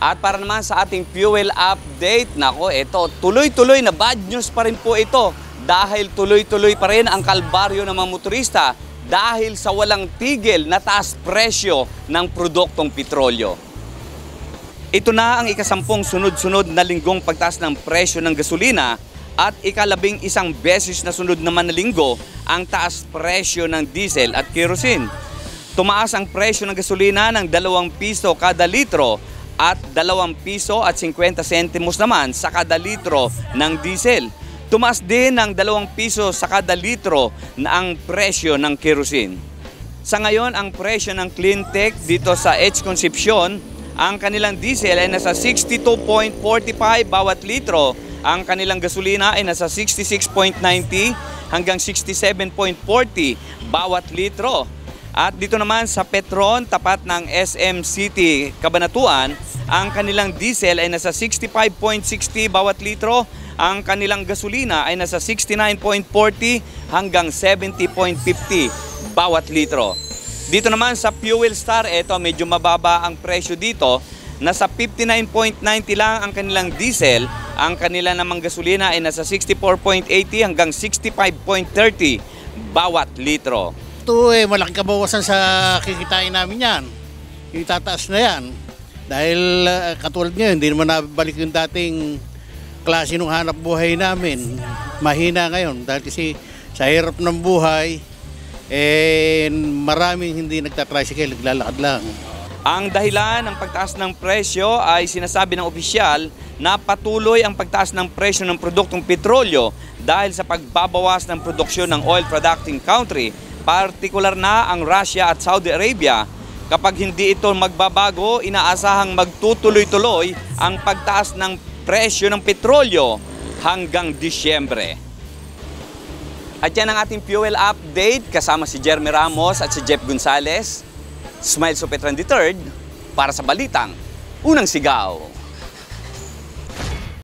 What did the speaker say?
At para naman sa ating fuel update, nako, ito, tuloy-tuloy na bad news pa rin po ito dahil tuloy-tuloy pa rin ang kalbaryo ng mga motorista dahil sa walang tigil na taas presyo ng produktong petrolyo. Ito na ang ikasampung sunod-sunod na linggong pagtaas ng presyo ng gasolina at ika-11 beses na sunod naman na linggo ang taas presyo ng diesel at kerosene. Tumaas ang presyo ng gasolina ng 2 piso kada litro at 2 piso at 50 sentimos naman sa kada litro ng diesel. Tumaas din ng 2 piso sa kada litro na ang presyo ng kerosene. Sa ngayon, ang presyo ng Cleantech dito sa H. Concepcion, ang kanilang diesel ay nasa 62.45 bawat litro. Ang kanilang gasolina ay nasa 66.90 hanggang 67.40 bawat litro. At dito naman sa Petron, tapat ng SM City, Cabanatuan, ang kanilang diesel ay nasa 65.60 bawat litro. Ang kanilang gasolina ay nasa 69.40 hanggang 70.50 bawat litro. Dito naman sa Fuel Star, ito medyo mababa ang presyo dito. Nasa 59.90 lang ang kanilang diesel. Ang kanila namang gasolina ay nasa 64.80 hanggang 65.30 bawat litro. Ito malaking kabawasan sa kikitain namin yan. Itataas na yan. Dahil katulad ngayon, hindi naman nabalik yung dating klase ng hanap buhay namin. Mahina ngayon dahil kasi sa hirap ng buhay, maraming hindi nagtatricycle, naglalakad lang. Ang dahilan ng pagtaas ng presyo ay sinasabi ng opisyal na patuloy ang pagtaas ng presyo ng produktong petrolyo dahil sa pagbabawas ng produksyon ng oil producing country, partikular na ang Russia at Saudi Arabia. Kapag hindi ito magbabago, inaasahang magtutuloy-tuloy ang pagtaas ng presyo ng petrolyo hanggang Disyembre. At yan ang ating fuel update kasama si Jeremy Ramos at si Jeff Gonzalez. Smile Sopetran III para sa Balitang Unang Sigaw.